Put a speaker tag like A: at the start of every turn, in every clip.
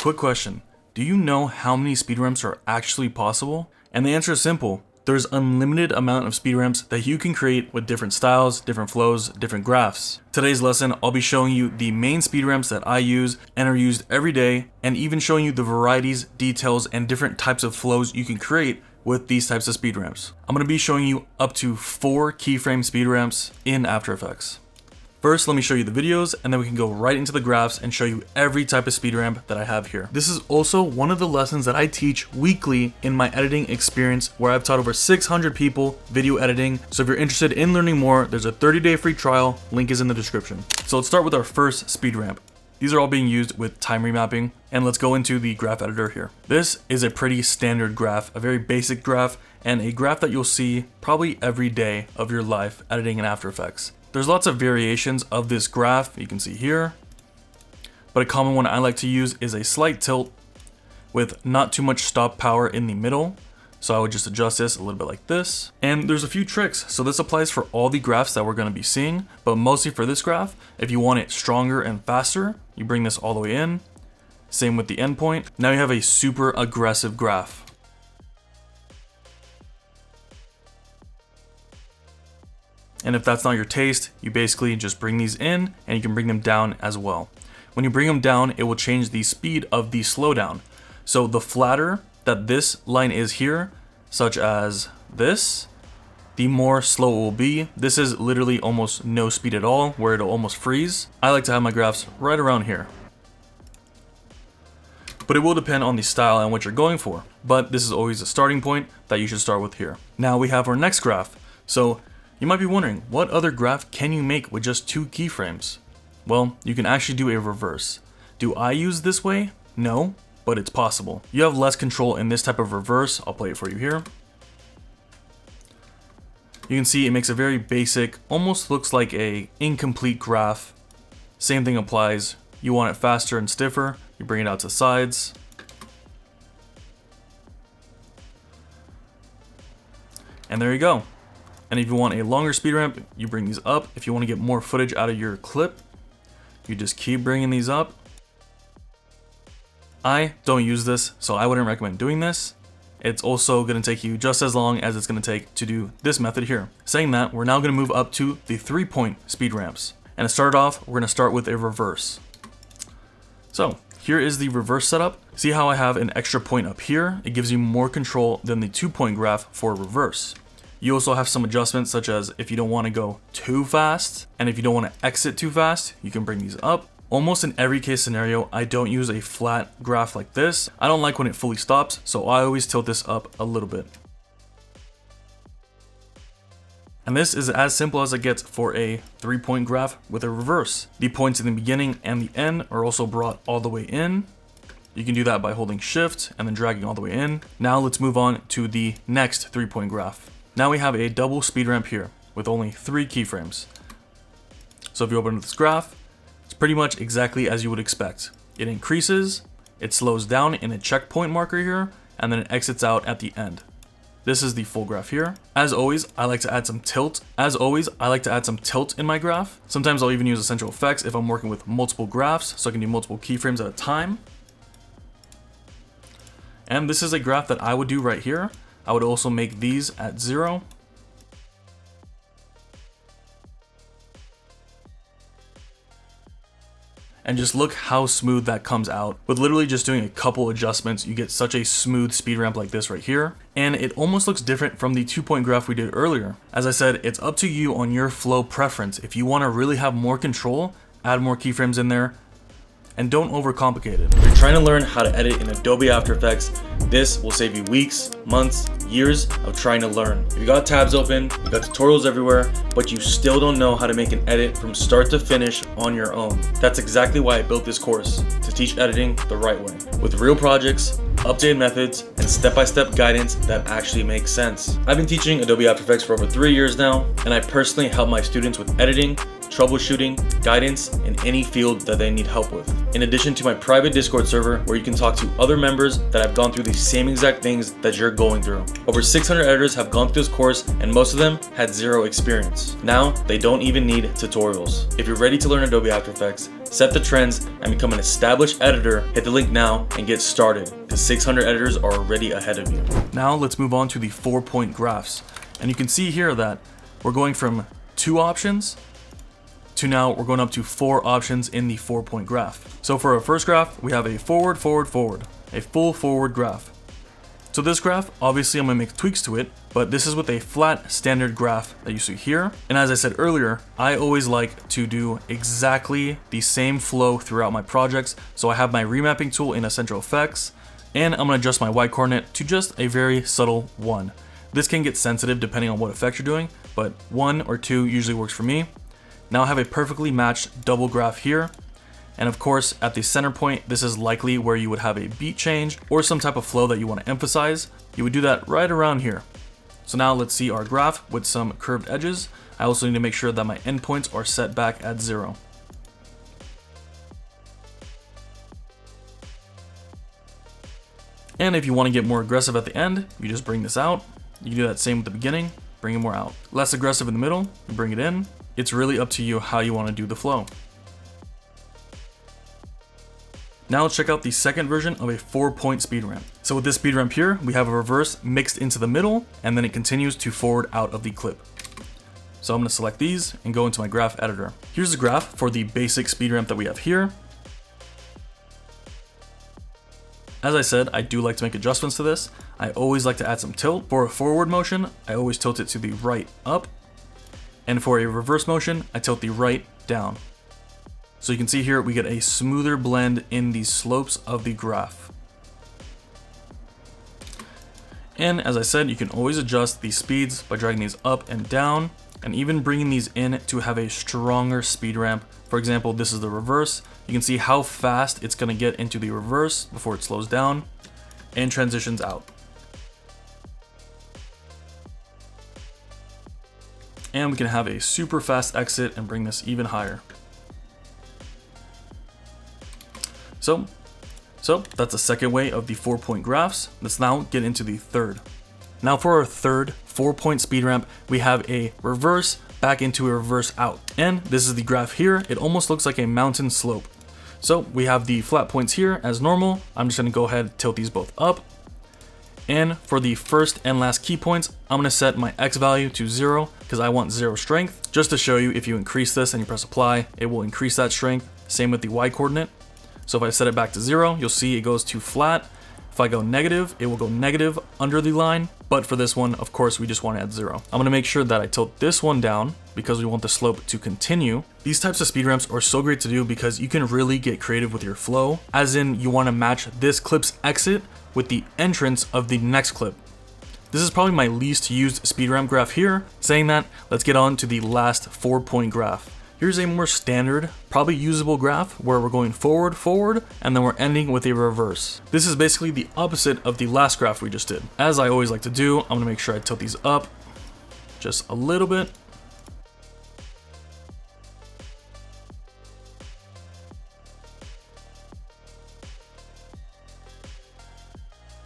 A: Quick question, do you know how many speed ramps are actually possible? And the answer is simple. There's unlimited amount of speed ramps that you can create with different styles, different flows, different graphs. Today's lesson, I'll be showing you the main speed ramps that I use and are used every day, and even showing you the varieties, details, and different types of flows you can create with these types of speed ramps. I'm going to be showing you up to 4 keyframe speed ramps in After Effects. First, let me show you the videos, and then we can go right into the graphs and show you every type of speed ramp that I have here. This is also one of the lessons that I teach weekly in my editing experience, where I've taught over 600 people video editing. So if you're interested in learning more, there's a 30-day free trial, link is in the description. So let's start with our first speed ramp. These are all being used with time remapping, and let's go into the graph editor here. This is a pretty standard graph, a very basic graph, and a graph that you'll see probably every day of your life editing in After Effects. There's lots of variations of this graph, you can see here, but a common one I like to use is a slight tilt with not too much stop power in the middle. So I would just adjust this a little bit like this. And there's a few tricks. So this applies for all the graphs that we're going to be seeing, but mostly for this graph, if you want it stronger and faster, you bring this all the way in. Same with the endpoint. Now you have a super aggressive graph. And if that's not your taste, you basically just bring these in and you can bring them down as well. When you bring them down, it will change the speed of the slowdown. So the flatter that this line is here, such as this, the more slow it will be. This is literally almost no speed at all, where it'll almost freeze. I like to have my graphs right around here. But it will depend on the style and what you're going for. But this is always a starting point that you should start with here. Now we have our next graph. So you might be wondering, what other graph can you make with just 2 keyframes? Well, you can actually do a reverse. Do I use this way? No, but it's possible. You have less control in this type of reverse. I'll play it for you here. You can see it makes a very basic, almost looks like a incomplete graph. Same thing applies. You want it faster and stiffer, you bring it out to the sides. And there you go. And if you want a longer speed ramp, you bring these up. If you want to get more footage out of your clip, you just keep bringing these up. I don't use this, so I wouldn't recommend doing this. It's also going to take you just as long as it's going to take to do this method here. Saying that, we're now going to move up to the 3-point speed ramps. And to start off, we're going to start with a reverse. So here is the reverse setup. See how I have an extra point up here? It gives you more control than the 2-point graph for reverse. You also have some adjustments, such as if you don't want to go too fast, and if you don't want to exit too fast, you can bring these up. Almost in every case scenario, I don't use a flat graph like this. I don't like when it fully stops, so I always tilt this up a little bit. And this is as simple as it gets for a 3-point graph with a reverse. The points in the beginning and the end are also brought all the way in. You can do that by holding shift and then dragging all the way in. Now let's move on to the next 3-point graph. Now we have a double speed ramp here with only 3 keyframes. So if you open this graph, it's pretty much exactly as you would expect. It increases, it slows down in a checkpoint marker here, and then it exits out at the end. This is the full graph here. As always, I like to add some tilt. In my graph. Sometimes I'll even use essential effects if I'm working with multiple graphs, so I can do multiple keyframes at a time. And this is a graph that I would do right here. I would also make these at 0. And just look how smooth that comes out. With literally just doing a couple adjustments, you get such a smooth speed ramp like this right here. And it almost looks different from the 2-point graph we did earlier. As I said, it's up to you on your flow preference. If you want to really have more control, add more keyframes in there. And don't overcomplicate it. If you're trying to learn how to edit in Adobe After Effects, this will save you weeks, months, years of trying to learn. If you got tabs open, you got tutorials everywhere, but you still don't know how to make an edit from start to finish on your own. That's exactly why I built this course, to teach editing the right way, with real projects, updated methods, and step-by-step guidance that actually makes sense. I've been teaching Adobe After Effects for over 3 years now, and I personally help my students with editing, troubleshooting, guidance in any field that they need help with. In addition to my private Discord server where you can talk to other members that have gone through the same exact things that you're going through. Over 600 editors have gone through this course and most of them had 0 experience. Now, they don't even need tutorials. If you're ready to learn Adobe After Effects, set the trends, and become an established editor, hit the link now and get started, because 600 editors are already ahead of you. Now let's move on to the 4-point graphs. And you can see here that we're going from 2 options to now we're going up to 4 options in the 4-point graph. So for our first graph, we have a forward, forward, forward, a full forward graph. So this graph, obviously I'm gonna make tweaks to it, but this is with a flat standard graph that you see here. And as I said earlier, I always like to do exactly the same flow throughout my projects. So I have my remapping tool in Essential Effects, and I'm gonna adjust my Y coordinate to just a very subtle 1. This can get sensitive depending on what effect you're doing, but 1 or 2 usually works for me. Now I have a perfectly matched double graph here. And of course, at the center point, this is likely where you would have a beat change or some type of flow that you want to emphasize. You would do that right around here. So now let's see our graph with some curved edges. I also need to make sure that my endpoints are set back at 0. And if you want to get more aggressive at the end, you just bring this out. You can do that same with the beginning, bring it more out. Less aggressive in the middle, you bring it in. It's really up to you how you want to do the flow. Now let's check out the second version of a 4-point speed ramp. So with this speed ramp here, we have a reverse mixed into the middle, and then it continues to forward out of the clip. So I'm going to select these and go into my graph editor. Here's the graph for the basic speed ramp that we have here. As I said, I do like to make adjustments to this. I always like to add some tilt. For a forward motion, I always tilt it to the right up. And for a reverse motion, I tilt the right down. So you can see here, we get a smoother blend in the slopes of the graph. And as I said, you can always adjust the speeds by dragging these up and down, and even bringing these in to have a stronger speed ramp. For example, this is the reverse. You can see how fast it's gonna get into the reverse before it slows down and transitions out. And we can have a super fast exit and bring this even higher. So that's the second way of the 4-point graphs. Let's now get into the third. Now for our third 4-point speed ramp, we have a reverse back into a reverse out. And this is the graph here. It almost looks like a mountain slope. So we have the flat points here as normal. I'm just gonna go ahead and tilt these both up. And for the first and last key points, I'm gonna set my X value to 0 because I want 0 strength. Just to show you, if you increase this and you press apply, it will increase that strength. Same with the Y coordinate. So if I set it back to 0, you'll see it goes to flat. If I go negative, it will go negative under the line. But for this one, of course, we just want to add 0. I'm gonna make sure that I tilt this one down because we want the slope to continue. These types of speed ramps are so great to do because you can really get creative with your flow, as in you want to match this clip's exit with the entrance of the next clip. This is probably my least used speed ramp graph here. Saying that, let's get on to the last 4-point graph. Here's a more standard, probably usable graph where we're going forward, forward, and then we're ending with a reverse. This is basically the opposite of the last graph we just did. As I always like to do, I'm gonna make sure I tilt these up just a little bit.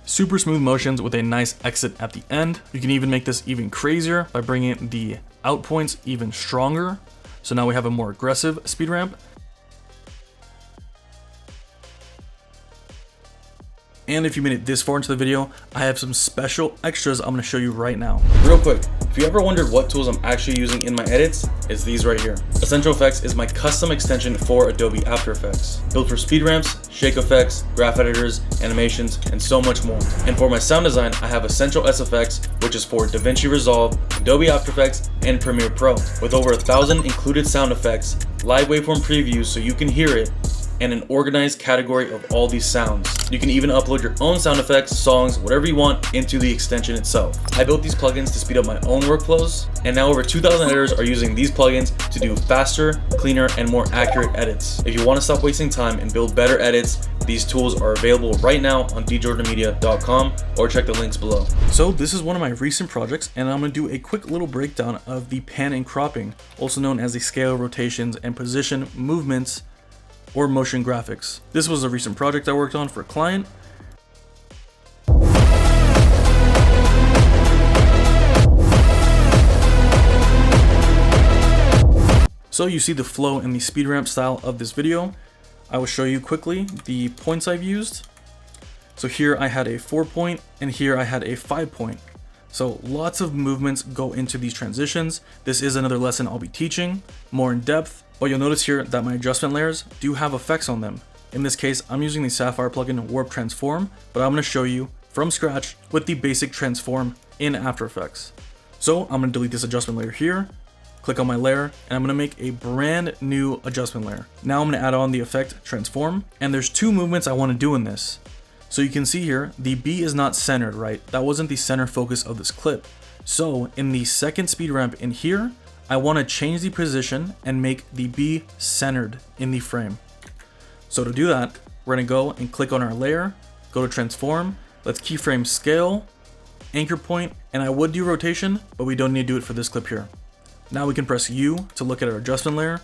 A: Super smooth motions with a nice exit at the end. You can even make this even crazier by bringing the out points even stronger. So now we have a more aggressive speed ramp. And if you made it this far into the video, I have some special extras I'm gonna show you right now. Real quick, if you ever wondered what tools I'm actually using in my edits, it's these right here. Essential Effects is my custom extension for Adobe After Effects, built for speed ramps, shake effects, graph editors, animations, and so much more. And for my sound design, I have Essential SFX, which is for DaVinci Resolve, Adobe After Effects, and Premiere Pro, with over 1,000 included sound effects, live waveform previews so you can hear it, and an organized category of all these sounds. You can even upload your own sound effects, songs, whatever you want into the extension itself. I built these plugins to speed up my own workflows, and now over 2,000 editors are using these plugins to do faster, cleaner, and more accurate edits. If you want to stop wasting time and build better edits, these tools are available right now on Djordanmedia.com or check the links below. So this is one of my recent projects, and I'm going to do a quick little breakdown of the pan and cropping, also known as the scale, rotations, and position movements or motion graphics. This was a recent project I worked on for a client. So you see the flow and the speed ramp style of this video. I will show you quickly the points I've used. So here I had a 4 point and here I had a 5 point. So lots of movements go into these transitions. This is another lesson I'll be teaching more in depth, but you'll notice here that my adjustment layers do have effects on them. In this case, I'm using the Sapphire plugin Warp Transform, but I'm going to show you from scratch with the basic transform in After Effects. So I'm going to delete this adjustment layer here, click on my layer, and I'm going to make a brand new adjustment layer. Now I'm going to add on the effect transform, and there's two movements I want to do in this. So you can see here, the B is not centered, right? That wasn't the center focus of this clip. So in the second speed ramp in here, I want to change the position and make the B centered in the frame. So to do that, we're going to go and click on our layer, go to transform, let's keyframe scale, anchor point, and I would do rotation, but we don't need to do it for this clip here. Now we can press U to look at our adjustment layer,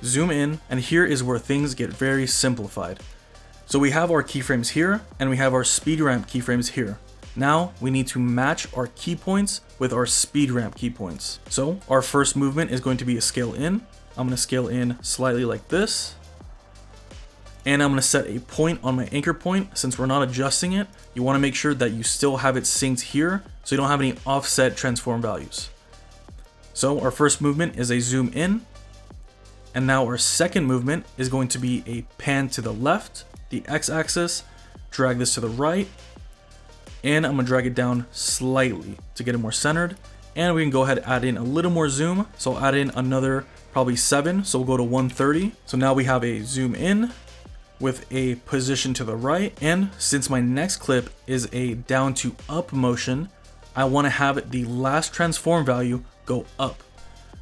A: zoom in, and here is where things get very simplified. So we have our keyframes here, and we have our speed ramp keyframes here. Now we need to match our key points with our speed ramp key points. So our first movement is going to be a scale in. I'm going to scale in slightly like this. And I'm going to set a point on my anchor point. Since we're not adjusting it, you want to make sure that you still have it synced here so you don't have any offset transform values. So our first movement is a zoom in. And now our second movement is going to be a pan to the left, the x-axis, drag this to the right, and I'm going to drag it down slightly to get it more centered. And we can go ahead and add in a little more zoom. So I'll add in another probably 7. So we'll go to 130. So now we have a zoom in with a position to the right. And since my next clip is a down to up motion, I want to have the last transform value go up.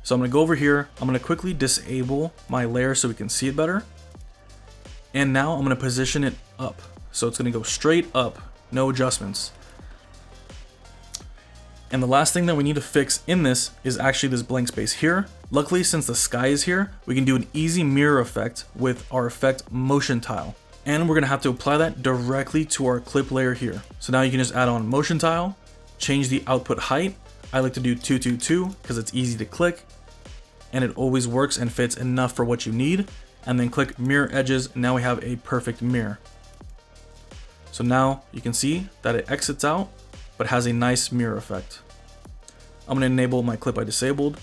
A: So I'm going to go over here. I'm going to quickly disable my layer so we can see it better. And now I'm going to position it up. So it's going to go straight up, no adjustments. And the last thing that we need to fix in this is actually this blank space here. Luckily, since the sky is here, we can do an easy mirror effect with our effect motion tile. And we're going to have to apply that directly to our clip layer here. So now you can just add on motion tile, change the output height. I like to do 222 because it's easy to click and it always works and fits enough for what you need. And then click mirror edges. Now we have a perfect mirror. So now you can see that it exits out, but has a nice mirror effect. I'm going to enable my clip I disabled.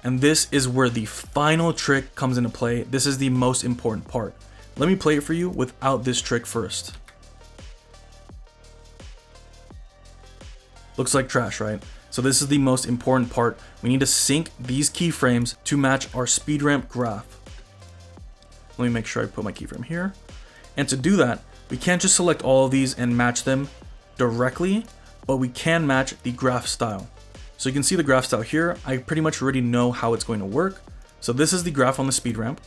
A: And this is where the final trick comes into play. This is the most important part. Let me play it for you without this trick first. Looks like trash, right? So this is the most important part. We need to sync these keyframes to match our speed ramp graph. Let me make sure I put my keyframe here. And to do that, we can't just select all of these and match them directly, but we can match the graph style. So you can see the graph style here. I pretty much already know how it's going to work. So this is the graph on the speed ramp.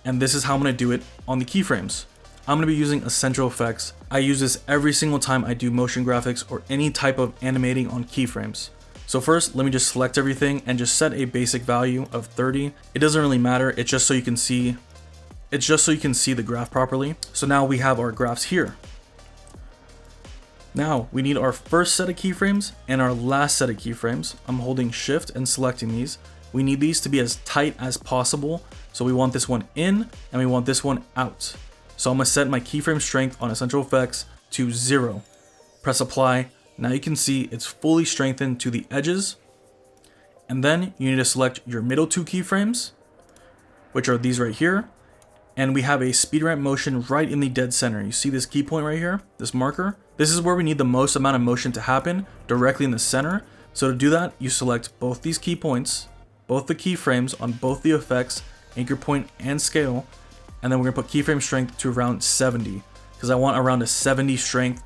A: And this is how I'm going to do it on the keyframes. I'm going to be using Essential Effects. I use this every single time I do motion graphics or any type of animating on keyframes. So first, let me just select everything and just set a basic value of 30. It doesn't really matter. It's just so you can see the graph properly. So now we have our graphs here. Now we need our first set of keyframes and our last set of keyframes. I'm holding shift and selecting these. We need these to be as tight as possible. So we want this one in and we want this one out. So I'm going to set my keyframe strength on Essential Effects to 0. Press apply. Now you can see it's fully strengthened to the edges. And then you need to select your middle two keyframes, which are these right here. And we have a speed ramp motion right in the dead center. You see this key point right here, this marker? This is where we need the most amount of motion to happen, directly in the center. So to do that, you select both these key points, both the keyframes on both the effects, anchor point and scale. And then we're gonna put keyframe strength to around 70 because I want around a 70 strength.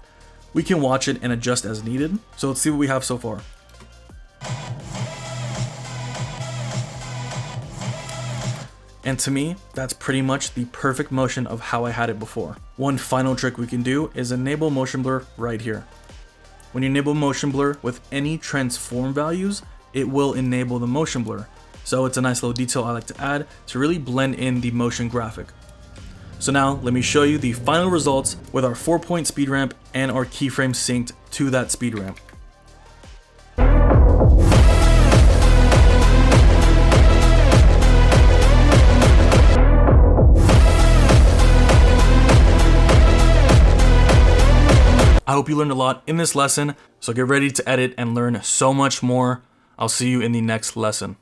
A: We can watch it and adjust as needed. So let's see what we have so far. And to me, that's pretty much the perfect motion of how I had it before. One final trick we can do is enable motion blur right here. When you enable motion blur with any transform values, it will enable the motion blur. So it's a nice little detail I like to add to really blend in the motion graphic. So now let me show you the final results with our 4-point speed ramp and our keyframe synced to that speed ramp. I hope you learned a lot in this lesson, so get ready to edit and learn so much more. I'll see you in the next lesson.